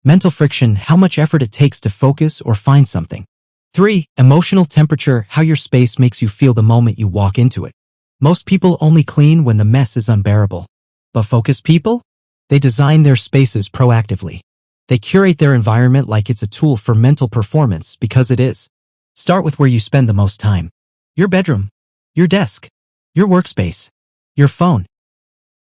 Mental friction, how much effort it takes to focus or find something. 3. Emotional temperature, how your space makes you feel the moment you walk into it. Most people only clean when the mess is unbearable. But focused people? They design their spaces proactively. They curate their environment like it's a tool for mental performance, because it is. Start with where you spend the most time. Your bedroom. Your desk. Your workspace. Your phone.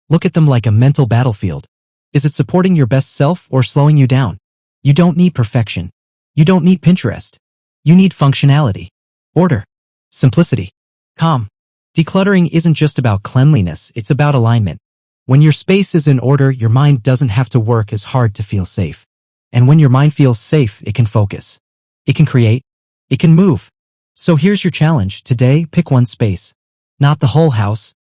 Look at them like a mental battlefield. Is it supporting your best self or slowing you down? You don't need perfection. You don't need Pinterest. You need functionality. Order. Simplicity. Calm. Decluttering isn't just about cleanliness, it's about alignment. When your space is in order, your mind doesn't have to work as hard to feel safe. And when your mind feels safe, it can focus. It can create. It can move. So here's your challenge. Today, pick one space. Not the whole house.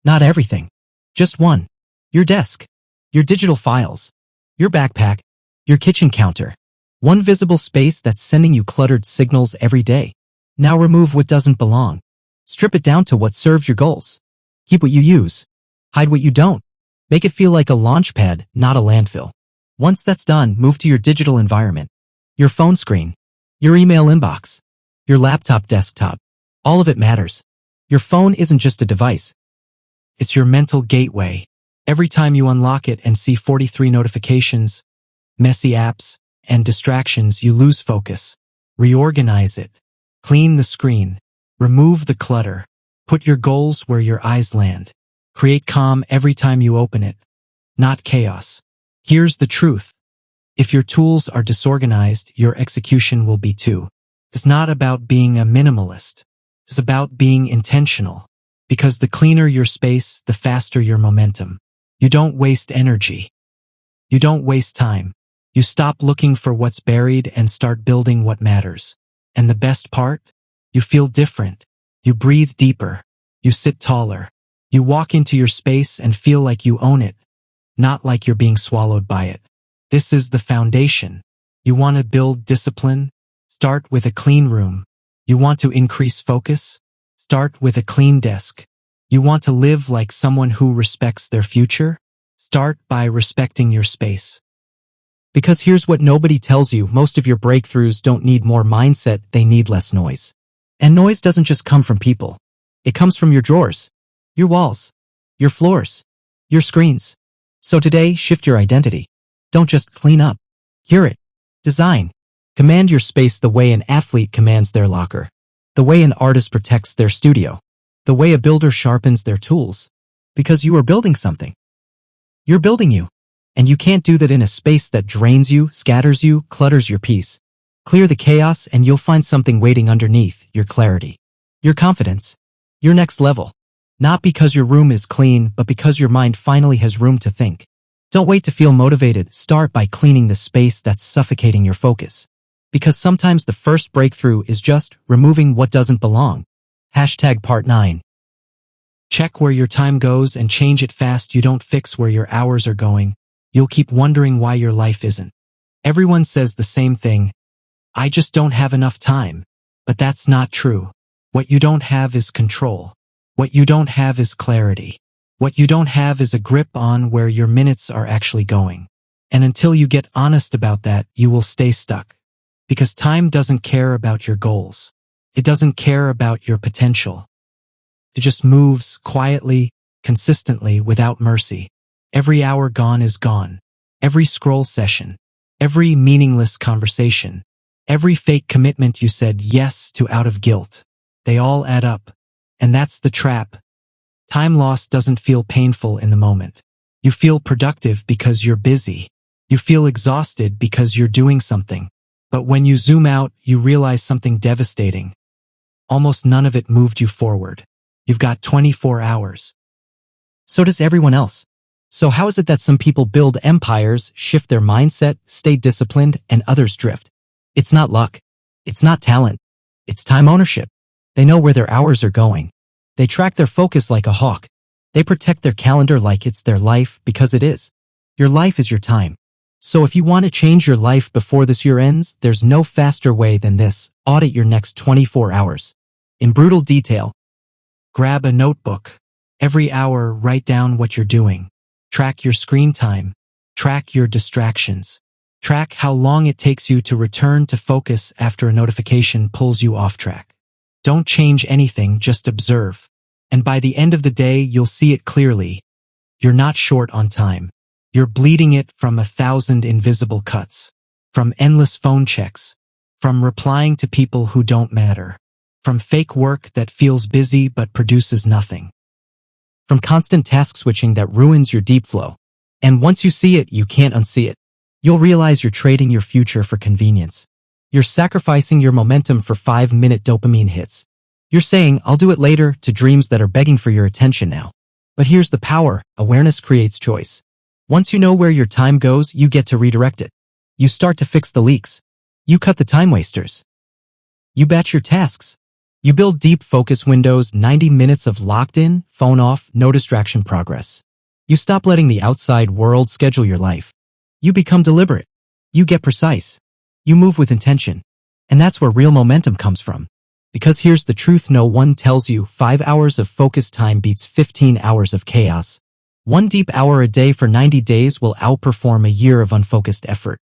Not everything. Just one. Your desk. Your digital files. Your backpack. Your kitchen counter. One visible space that's sending you cluttered signals every day. Now remove what doesn't belong. Strip it down to what serves your goals. Keep what you use. Hide what you don't. Make it feel like a launch pad, not a landfill. Once that's done, move to your digital environment. Your phone screen. Your email inbox. Your laptop desktop. All of it matters. Your phone isn't just a device. It's your mental gateway. Every time you unlock it and see 43 notifications, messy apps, and distractions, you lose focus. Reorganize it. Clean the screen. Remove the clutter. Put your goals where your eyes land. Create calm every time you open it, not chaos. Here's the truth. If your tools are disorganized, your execution will be too. It's not about being a minimalist. It's about being intentional. Because the cleaner your space, the faster your momentum. You don't waste energy. You don't waste time. You stop looking for what's buried and start building what matters. And the best part? You feel different. You breathe deeper. You sit taller. You walk into your space and feel like you own it, not like you're being swallowed by it. This is the foundation. You want to build discipline? Start with a clean room. You want to increase focus? Start with a clean desk. You want to live like someone who respects their future? Start by respecting your space. Because here's what nobody tells you, most of your breakthroughs don't need more mindset, they need less noise. And noise doesn't just come from people. It comes from your drawers. Your walls, your floors, your screens, So today, shift your identity. Don't just clean up. Curate. Design. Command your space the way an athlete commands their locker. The way an artist protects their studio. The way a builder sharpens their tools. Because you are building something. You're building you. And you can't do that in a space that drains you, scatters you, clutters your peace. Clear the chaos and you'll find something waiting underneath: your clarity, your confidence, your next level. Not because your room is clean, but because your mind finally has room to think. Don't wait to feel motivated. Start by cleaning the space that's suffocating your focus. Because sometimes the first breakthrough is just removing what doesn't belong. Part 9. Check where your time goes and change it fast. You don't fix where your hours are going. You'll keep wondering why your life isn't. Everyone says the same thing: I just don't have enough time. But that's not true. What you don't have is control. What you don't have is clarity. What you don't have is a grip on where your minutes are actually going. And until you get honest about that, you will stay stuck. Because time doesn't care about your goals. It doesn't care about your potential. It just moves quietly, consistently, without mercy. Every hour gone is gone. Every scroll session. Every meaningless conversation. Every fake commitment you said yes to out of guilt. They all add up. And that's the trap. Time lost doesn't feel painful in the moment. You feel productive because you're busy. You feel exhausted because you're doing something. But when you zoom out, you realize something devastating. Almost none of it moved you forward. You've got 24 hours. So does everyone else. So how is it that some people build empires, shift their mindset, stay disciplined, and others drift? It's not luck. It's not talent. It's time ownership. They know where their hours are going. They track their focus like a hawk. They protect their calendar like it's their life, because it is. Your life is your time. So if you want to change your life before this year ends, there's no faster way than this. Audit your next 24 hours. In brutal detail. Grab a notebook. Every hour, write down what you're doing. Track your screen time. Track your distractions. Track how long it takes you to return to focus after a notification pulls you off track. Don't change anything, just observe. And by the end of the day, you'll see it clearly. You're not short on time. You're bleeding it from 1,000 invisible cuts. From endless phone checks. From replying to people who don't matter. From fake work that feels busy but produces nothing. From constant task switching that ruins your deep flow. And once you see it, you can't unsee it. You'll realize you're trading your future for convenience. You're sacrificing your momentum for 5-minute dopamine hits. You're saying, I'll do it later, to dreams that are begging for your attention now. But here's the power: awareness creates choice. Once you know where your time goes, you get to redirect it. You start to fix the leaks. You cut the time wasters. You batch your tasks. You build deep focus windows, 90 minutes of locked in, phone off, no distraction progress. You stop letting the outside world schedule your life. You become deliberate. You get precise. You move with intention. And that's where real momentum comes from. Because here's the truth: no one tells you 5 hours of focus time beats 15 hours of chaos. 1 deep hour a day for 90 days will outperform a year of unfocused effort.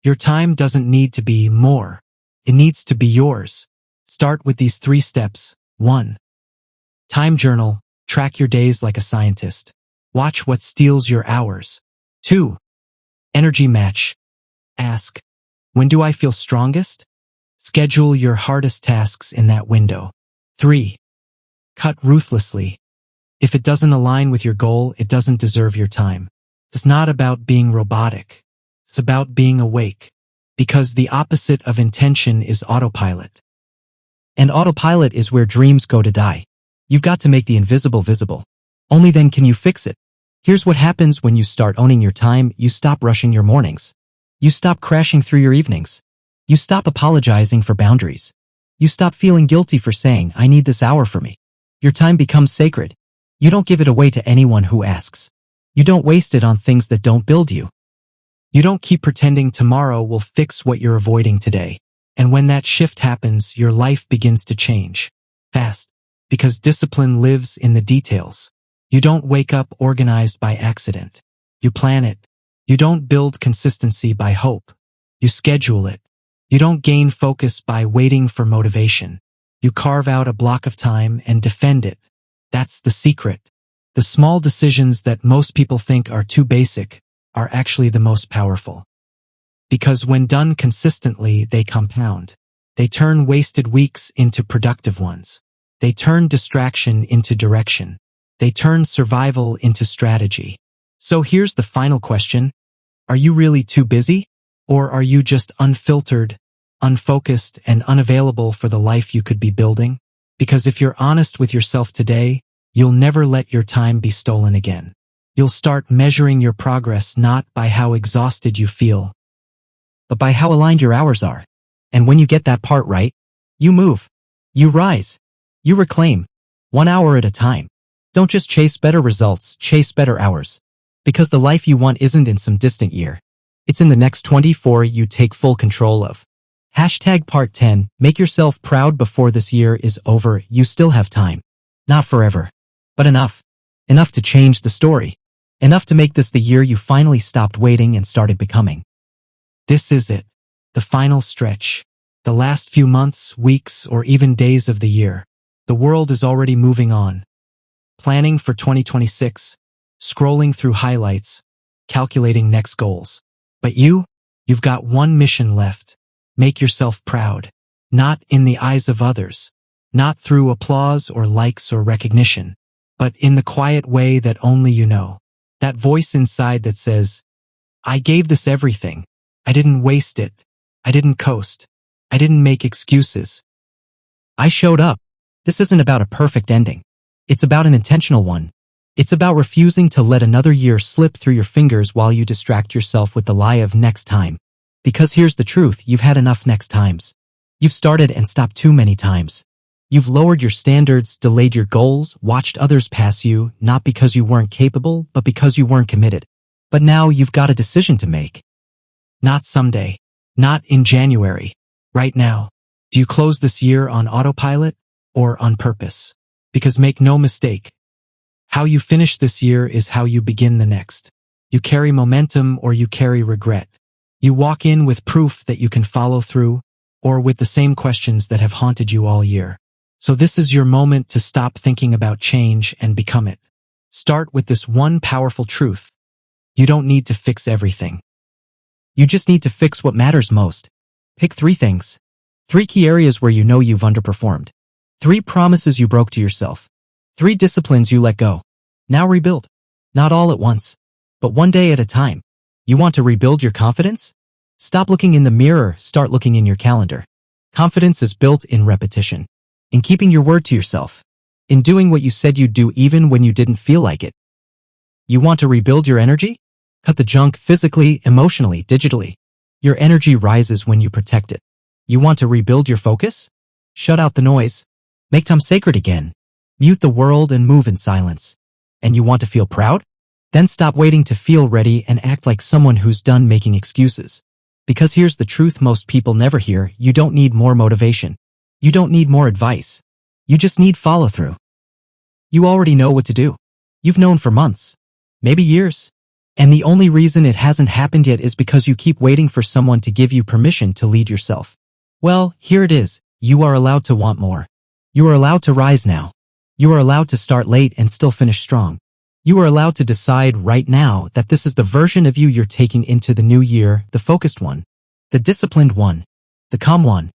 Your time doesn't need to be more. It needs to be yours. Start with these 3 steps. 1. Time journal. Track your days like a scientist. Watch what steals your hours. 2. Energy match. Ask, when do I feel strongest? Schedule your hardest tasks in that window. 3. Cut ruthlessly. If it doesn't align with your goal, it doesn't deserve your time. It's not about being robotic. It's about being awake. Because the opposite of intention is autopilot. And autopilot is where dreams go to die. You've got to make the invisible visible. Only then can you fix it. Here's what happens when you start owning your time: you stop rushing your mornings. You stop crashing through your evenings. You stop apologizing for boundaries. You stop feeling guilty for saying, I need this hour for me. Your time becomes sacred. You don't give it away to anyone who asks. You don't waste it on things that don't build you. You don't keep pretending tomorrow will fix what you're avoiding today. And when that shift happens, your life begins to change. Fast. Because discipline lives in the details. You don't wake up organized by accident. You plan it. You don't build consistency by hope. You schedule it. You don't gain focus by waiting for motivation. You carve out a block of time and defend it. That's the secret. The small decisions that most people think are too basic are actually the most powerful. Because when done consistently, they compound. They turn wasted weeks into productive ones. They turn distraction into direction. They turn survival into strategy. So here's the final question. Are you really too busy? Or are you just unfiltered, unfocused, and unavailable for the life you could be building? Because if you're honest with yourself today, you'll never let your time be stolen again. You'll start measuring your progress not by how exhausted you feel, but by how aligned your hours are. And when you get that part right, you move, you rise, you reclaim, 1 hour at a time. Don't just chase better results, chase better hours. Because the life you want isn't in some distant year. It's in the next 24 you take full control of. Hashtag part 10, make yourself proud before this year is over. You still have time. Not forever, but enough. Enough to change the story. Enough to make this the year you finally stopped waiting and started becoming. This is it. The final stretch. The last few months, weeks, or even days of the year. The world is already moving on. Planning for 2026. Scrolling through highlights. Calculating next goals. But you've got one mission left. Make yourself proud. Not in the eyes of others. Not through applause or likes or recognition. But in the quiet way that only you know. That voice inside that says, I gave this everything. I didn't waste it. I didn't coast. I didn't make excuses. I showed up. This isn't about a perfect ending. It's about an intentional one. It's about refusing to let another year slip through your fingers while you distract yourself with the lie of next time. Because here's the truth, you've had enough next times. You've started and stopped too many times. You've lowered your standards, delayed your goals, watched others pass you, not because you weren't capable, but because you weren't committed. But now you've got a decision to make. Not someday. Not in January. Right now. Do you close this year on autopilot or on purpose? Because make no mistake, how you finish this year is how you begin the next. You carry momentum or you carry regret. You walk in with proof that you can follow through, or with the same questions that have haunted you all year. So this is your moment to stop thinking about change and become it. Start with this one powerful truth. You don't need to fix everything. You just need to fix what matters most. Pick 3 things. 3 key areas where you know you've underperformed. 3 promises you broke to yourself. 3 disciplines you let go. Now rebuild. Not all at once, but one day at a time. You want to rebuild your confidence? Stop looking in the mirror, start looking in your calendar. Confidence is built in repetition. In keeping your word to yourself. In doing what you said you'd do even when you didn't feel like it. You want to rebuild your energy? Cut the junk physically, emotionally, digitally. Your energy rises when you protect it. You want to rebuild your focus? Shut out the noise. Make time sacred again. Mute the world and move in silence. And you want to feel proud? Then stop waiting to feel ready and act like someone who's done making excuses. Because here's the truth most people never hear, you don't need more motivation. You don't need more advice. You just need follow-through. You already know what to do. You've known for months, maybe years. And the only reason it hasn't happened yet is because you keep waiting for someone to give you permission to lead yourself. Well, here it is. You are allowed to want more. You are allowed to rise now. You are allowed to start late and still finish strong. You are allowed to decide right now that this is the version of you you're taking into the new year, the focused one, the disciplined one, the calm one,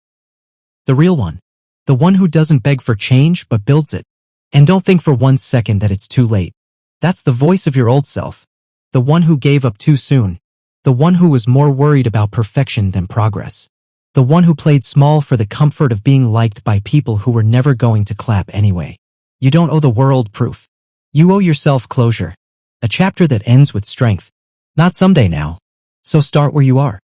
the real one, the one who doesn't beg for change but builds it. And don't think for 1 second that it's too late. That's the voice of your old self, the one who gave up too soon, the one who was more worried about perfection than progress, the one who played small for the comfort of being liked by people who were never going to clap anyway. You don't owe the world proof. You owe yourself closure. A chapter that ends with strength. Not someday now. So start where you are.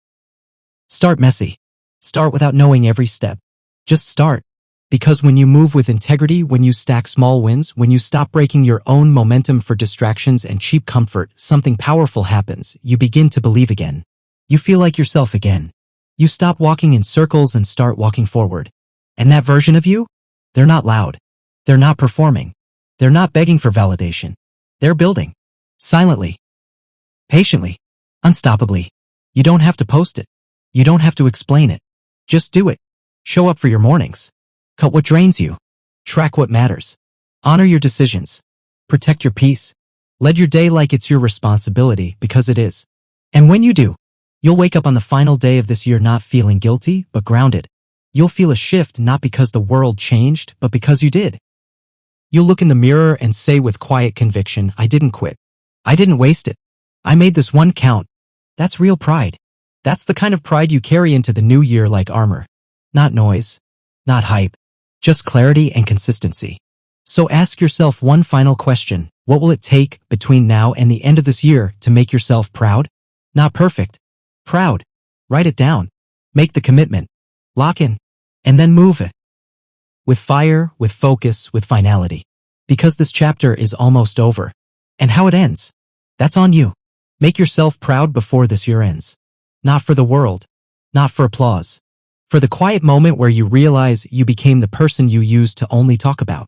Start messy. Start without knowing every step. Just start. Because when you move with integrity, when you stack small wins, when you stop breaking your own momentum for distractions and cheap comfort, something powerful happens. You begin to believe again. You feel like yourself again. You stop walking in circles and start walking forward. And that version of you? They're not loud. They're not performing. They're not begging for validation. They're building. Silently. Patiently. Unstoppably. You don't have to post it. You don't have to explain it. Just do it. Show up for your mornings. Cut what drains you. Track what matters. Honor your decisions. Protect your peace. Lead your day like it's your responsibility, because it is. And when you do, you'll wake up on the final day of this year not feeling guilty, but grounded. You'll feel a shift not because the world changed, but because you did. You'll look in the mirror and say with quiet conviction, I didn't quit. I didn't waste it. I made this one count. That's real pride. That's the kind of pride you carry into the new year like armor. Not noise. Not hype. Just clarity and consistency. So ask yourself one final question. What will it take between now and the end of this year to make yourself proud? Not perfect. Proud. Write it down. Make the commitment. Lock in. And then move it. With fire, with focus, with finality. Because this chapter is almost over. And how it ends, that's on you. Make yourself proud before this year ends. Not for the world. Not for applause. For the quiet moment where you realize you became the person you used to only talk about.